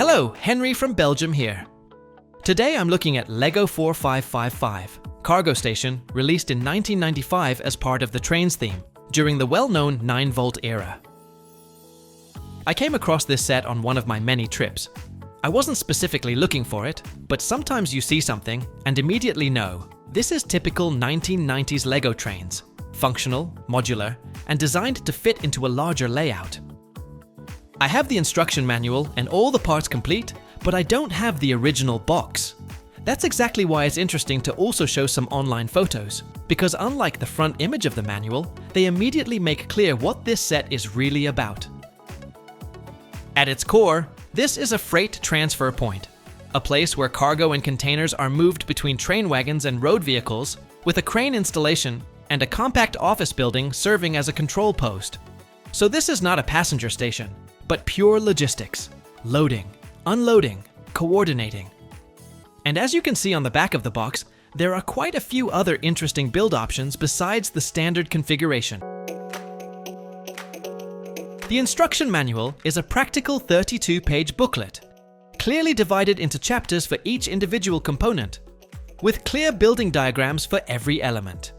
Hello, Henry from Belgium here. Today I'm looking at LEGO 4555, cargo station released in 1995 as part of the Trains theme, during the well-known 9-volt era. I came across this set on one of my many trips. I wasn't specifically looking for it, but sometimes you see something and immediately know, this is typical 1990s LEGO trains, functional, modular, and designed to fit into a larger layout. I have the instruction manual and all the parts complete, but I don't have the original box. That's exactly why it's interesting to also show some online photos, because unlike the front image of the manual, they immediately make clear what this set is really about. At its core, this is a freight transfer point, a place where cargo and containers are moved between train wagons and road vehicles, with a crane installation and a compact office building serving as a control post. So this is not a passenger station, but pure logistics, loading, unloading, coordinating. And as you can see on the back of the box, there are quite a few other interesting build options besides the standard configuration. The instruction manual is a practical 32-page booklet, clearly divided into chapters for each individual component, with clear building diagrams for every element.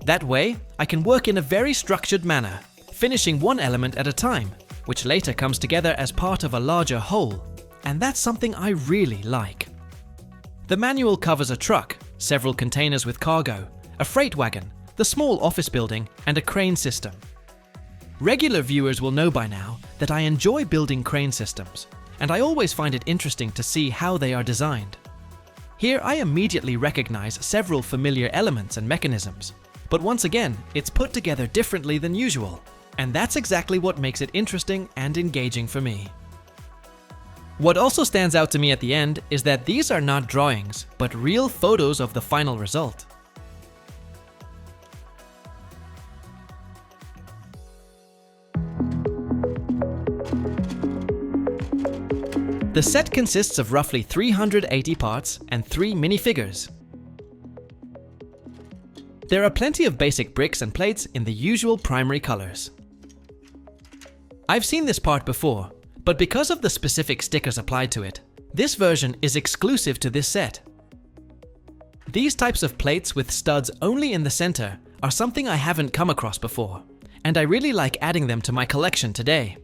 That way, I can work in a very structured manner, finishing one element at a time, which later comes together as part of a larger whole, and that's something I really like. The manual covers a truck, several containers with cargo, a freight wagon, the small office building, and a crane system. Regular viewers will know by now that I enjoy building crane systems, and I always find it interesting to see how they are designed. Here I immediately recognize several familiar elements and mechanisms, but once again, it's put together differently than usual. And that's exactly what makes it interesting and engaging for me. What also stands out to me at the end is that these are not drawings, but real photos of the final result. The set consists of roughly 380 parts and 3 minifigures. There are plenty of basic bricks and plates in the usual primary colors. I've seen this part before, but because of the specific stickers applied to it, this version is exclusive to this set. These types of plates with studs only in the center are something I haven't come across before, and I really like adding them to my collection today.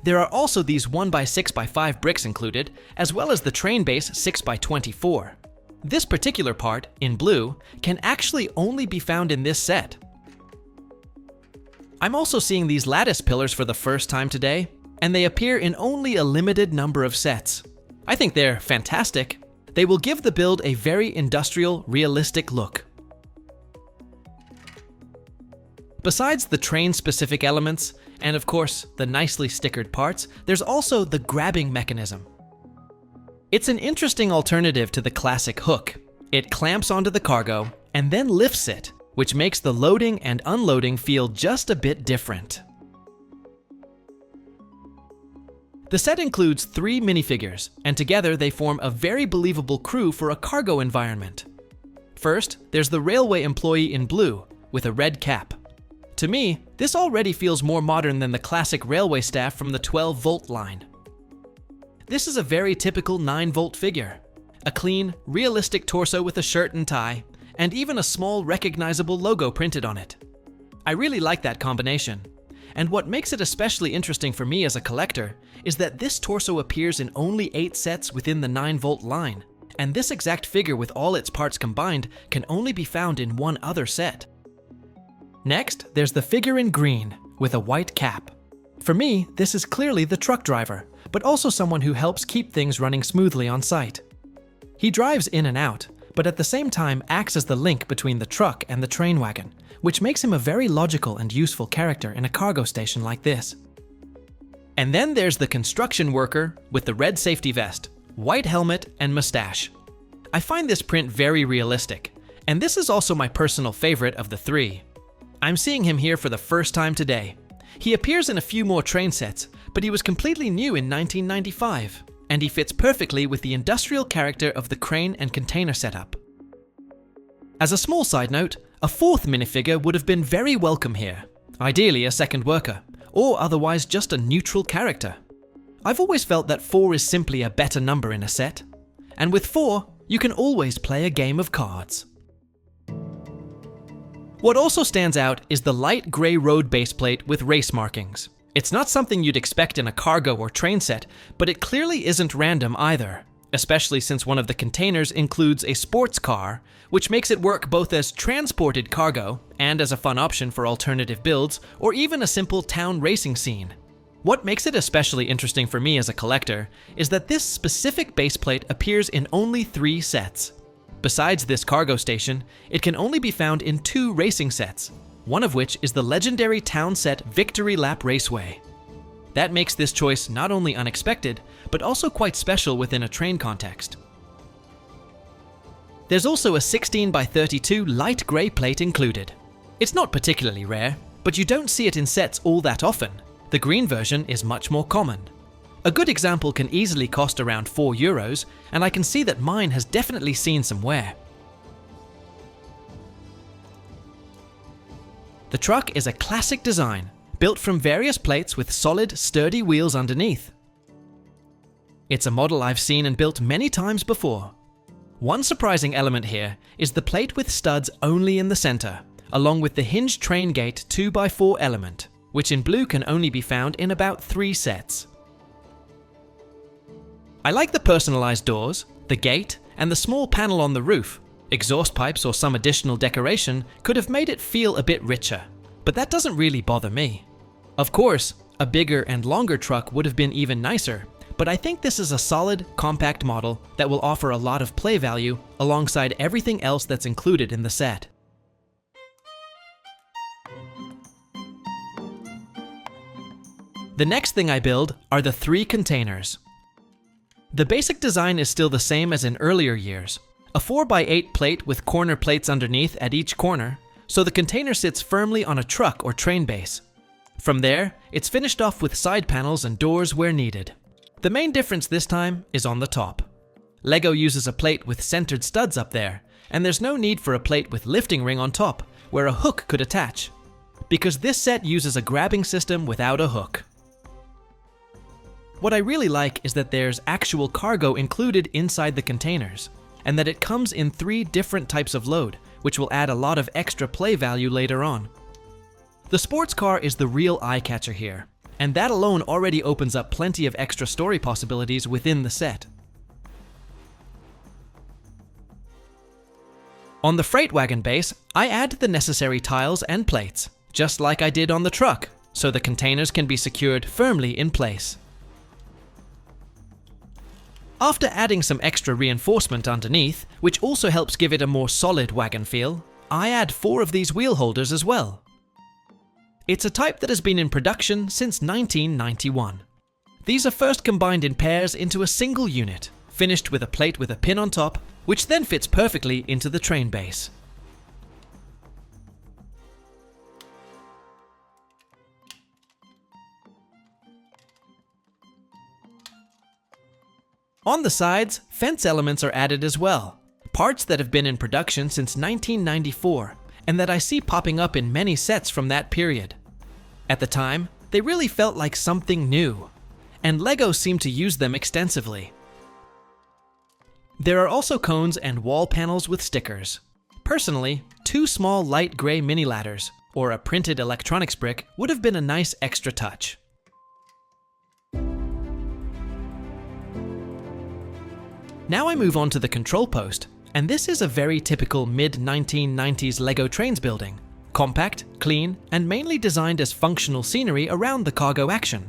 There are also these 1x6x5 bricks included, as well as the train base 6x24. This particular part, in blue, can actually only be found in this set. I'm also seeing these lattice pillars for the first time today, and they appear in only a limited number of sets. I think they're fantastic. They will give the build a very industrial, realistic look. Besides the train-specific elements, and of course the nicely stickered parts, there's also the grabbing mechanism. It's an interesting alternative to the classic hook. It clamps onto the cargo and then lifts it, which makes the loading and unloading feel just a bit different. The set includes 3 minifigures, and together they form a very believable crew for a cargo environment. First, there's the railway employee in blue, with a red cap. To me, this already feels more modern than the classic railway staff from the 12-volt line. This is a very typical 9-volt figure. A clean, realistic torso with a shirt and tie, and even a small recognizable logo printed on it. I really like that combination. And what makes it especially interesting for me as a collector is that this torso appears in only 8 sets within the 9-volt line, and this exact figure with all its parts combined can only be found in one other set. Next, there's the figure in green with a white cap. For me, this is clearly the truck driver, but also someone who helps keep things running smoothly on site. He drives in and out, but at the same time acts as the link between the truck and the train wagon, which makes him a very logical and useful character in a cargo station like this. And then there's the construction worker with the red safety vest, white helmet, and mustache. I find this print very realistic, and this is also my personal favorite of the 3. I'm seeing him here for the first time today. He appears in a few more train sets, but he was completely new in 1995. And he fits perfectly with the industrial character of the crane and container setup. As a small side note, a 4th minifigure would have been very welcome here, ideally a second worker, or otherwise just a neutral character. I've always felt that 4 is simply a better number in a set. And with 4, you can always play a game of cards. What also stands out is the light grey road baseplate with race markings. It's not something you'd expect in a cargo or train set, but it clearly isn't random either, especially since one of the containers includes a sports car, which makes it work both as transported cargo and as a fun option for alternative builds, or even a simple town racing scene. What makes it especially interesting for me as a collector is that this specific baseplate appears in only 3 sets. Besides this cargo station, it can only be found in 2 racing sets, one of which is the legendary town set Victory Lap Raceway. That makes this choice not only unexpected, but also quite special within a train context. There's also a 16x32 light grey plate included. It's not particularly rare, but you don't see it in sets all that often. The green version is much more common. A good example can easily cost around €4, and I can see that mine has definitely seen some wear. The truck is a classic design, built from various plates with solid, sturdy wheels underneath. It's a model I've seen and built many times before. One surprising element here is the plate with studs only in the center, along with the hinged train gate 2x4 element, which in blue can only be found in about 3 sets. I like the personalized doors, the gate, and the small panel on the roof. Exhaust pipes or some additional decoration could have made it feel a bit richer, but that doesn't really bother me. Of course, a bigger and longer truck would have been even nicer, but I think this is a solid, compact model that will offer a lot of play value alongside everything else that's included in the set. The next thing I build are the 3 containers. The basic design is still the same as in earlier years. A 4x8 plate with corner plates underneath at each corner, so the container sits firmly on a truck or train base. From there, it's finished off with side panels and doors where needed. The main difference this time is on the top. LEGO uses a plate with centered studs up there, and there's no need for a plate with lifting ring on top, where a hook could attach, because this set uses a grabbing system without a hook. What I really like is that there's actual cargo included inside the containers, and that it comes in 3 different types of load, which will add a lot of extra play value later on. The sports car is the real eye-catcher here, and that alone already opens up plenty of extra story possibilities within the set. On the freight wagon base, I add the necessary tiles and plates, just like I did on the truck, so the containers can be secured firmly in place. After adding some extra reinforcement underneath, which also helps give it a more solid wagon feel, I add 4 of these wheel holders as well. It's a type that has been in production since 1991. These are first combined in pairs into a single unit, finished with a plate with a pin on top, which then fits perfectly into the train base. On the sides, fence elements are added as well, parts that have been in production since 1994, and that I see popping up in many sets from that period. At the time, they really felt like something new, and LEGO seemed to use them extensively. There are also cones and wall panels with stickers. Personally, 2 small light grey mini ladders, or a printed electronics brick, would have been a nice extra touch. Now I move on to the control post, and this is a very typical mid-1990s LEGO Trains building. Compact, clean, and mainly designed as functional scenery around the cargo action.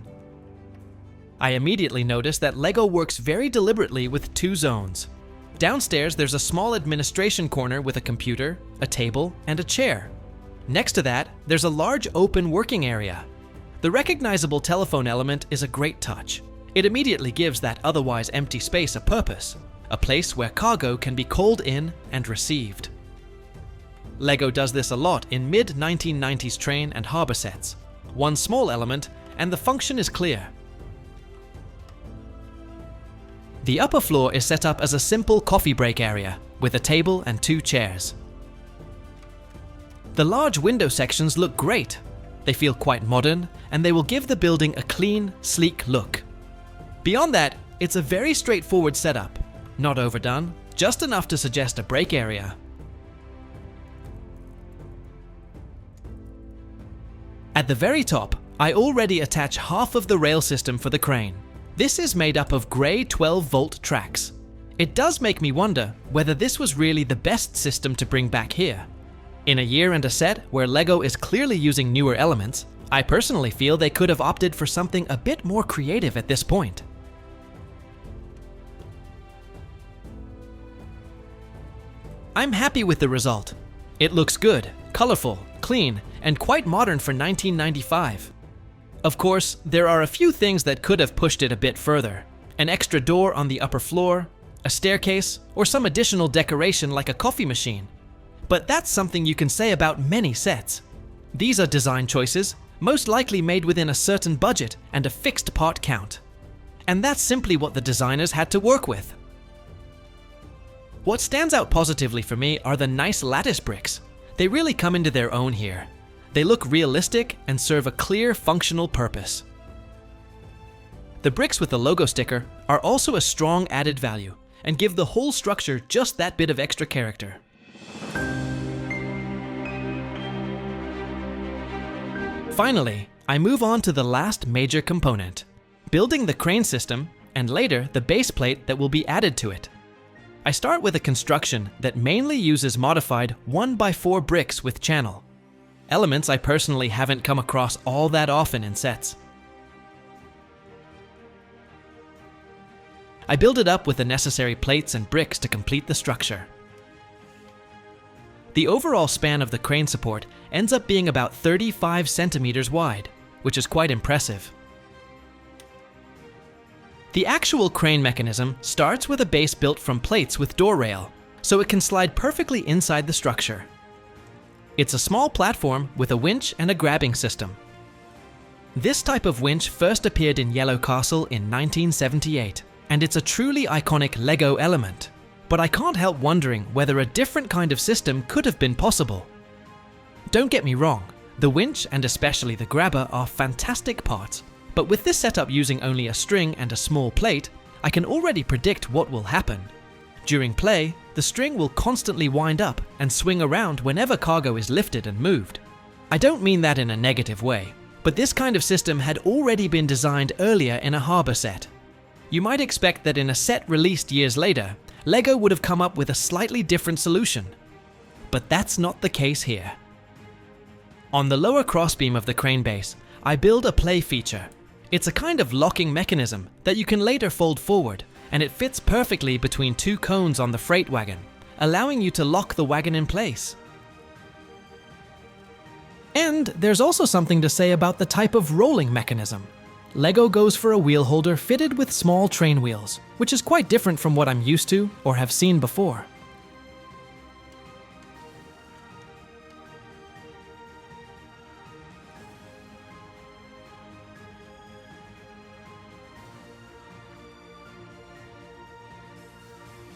I immediately notice that LEGO works very deliberately with 2 zones. Downstairs there's a small administration corner with a computer, a table, and a chair. Next to that, there's a large open working area. The recognizable telephone element is a great touch. It immediately gives that otherwise empty space a purpose. A place where cargo can be called in and received. LEGO does this a lot in mid-1990s train and harbor sets. One small element, and the function is clear. The upper floor is set up as a simple coffee break area, with a table and 2 chairs. The large window sections look great. They feel quite modern, and they will give the building a clean, sleek look. Beyond that, it's a very straightforward setup. Not overdone, just enough to suggest a break area. At the very top, I already attach half of the rail system for the crane. This is made up of grey 12-volt tracks. It does make me wonder whether this was really the best system to bring back here. In a year and a set where LEGO is clearly using newer elements, I personally feel they could have opted for something a bit more creative at this point. I'm happy with the result. It looks good, colorful, clean, and quite modern for 1995. Of course, there are a few things that could have pushed it a bit further. An extra door on the upper floor, a staircase, or some additional decoration like a coffee machine. But that's something you can say about many sets. These are design choices, most likely made within a certain budget and a fixed part count. And that's simply what the designers had to work with. What stands out positively for me are the nice lattice bricks. They really come into their own here. They look realistic and serve a clear, functional purpose. The bricks with the logo sticker are also a strong added value and give the whole structure just that bit of extra character. Finally, I move on to the last major component, building the crane system and later the base plate that will be added to it. I start with a construction that mainly uses modified 1x4 bricks with channel. Elements I personally haven't come across all that often in sets. I build it up with the necessary plates and bricks to complete the structure. The overall span of the crane support ends up being about 35 centimeters wide, which is quite impressive. The actual crane mechanism starts with a base built from plates with door rail, so it can slide perfectly inside the structure. It's a small platform with a winch and a grabbing system. This type of winch first appeared in Yellow Castle in 1978, and it's a truly iconic LEGO element. But I can't help wondering whether a different kind of system could have been possible. Don't get me wrong, the winch and especially the grabber are fantastic parts, but with this setup using only a string and a small plate, I can already predict what will happen. During play, the string will constantly wind up and swing around whenever cargo is lifted and moved. I don't mean that in a negative way, but this kind of system had already been designed earlier in a harbor set. You might expect that in a set released years later, LEGO would have come up with a slightly different solution. But that's not the case here. On the lower crossbeam of the crane base, I build a play feature. It's a kind of locking mechanism that you can later fold forward, and it fits perfectly between two cones on the freight wagon, allowing you to lock the wagon in place. And there's also something to say about the type of rolling mechanism. LEGO goes for a wheel holder fitted with small train wheels, which is quite different from what I'm used to or have seen before.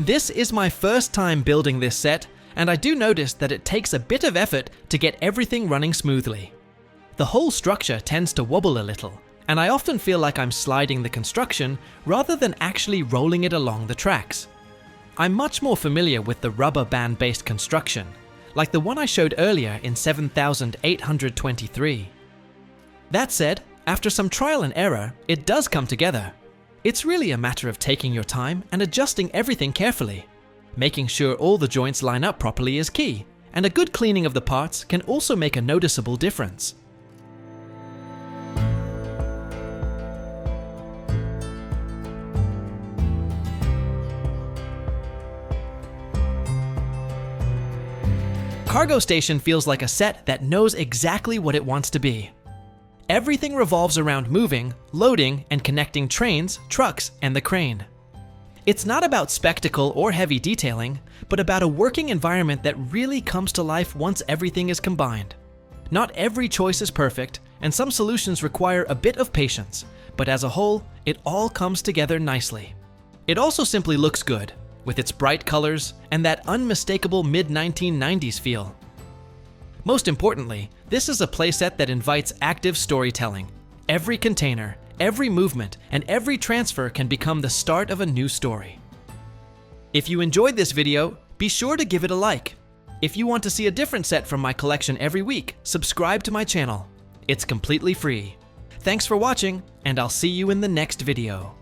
This is my first time building this set, and I do notice that it takes a bit of effort to get everything running smoothly. The whole structure tends to wobble a little, and I often feel like I'm sliding the construction rather than actually rolling it along the tracks. I'm much more familiar with the rubber band-based construction, like the one I showed earlier in 7823. That said, after some trial and error, it does come together. It's really a matter of taking your time and adjusting everything carefully. Making sure all the joints line up properly is key, and a good cleaning of the parts can also make a noticeable difference. Cargo Station feels like a set that knows exactly what it wants to be. Everything revolves around moving, loading, and connecting trains, trucks, and the crane. It's not about spectacle or heavy detailing, but about a working environment that really comes to life once everything is combined. Not every choice is perfect, and some solutions require a bit of patience, but as a whole, it all comes together nicely. It also simply looks good, with its bright colors and that unmistakable mid-1990s feel. Most importantly, this is a playset that invites active storytelling. Every container, Every movement and every transfer can become the start of a new story. If you enjoyed this video, be sure to give it a like. If you want to see a different set from my collection every week, subscribe to my channel. It's completely free. Thanks for watching, and I'll see you in the next video.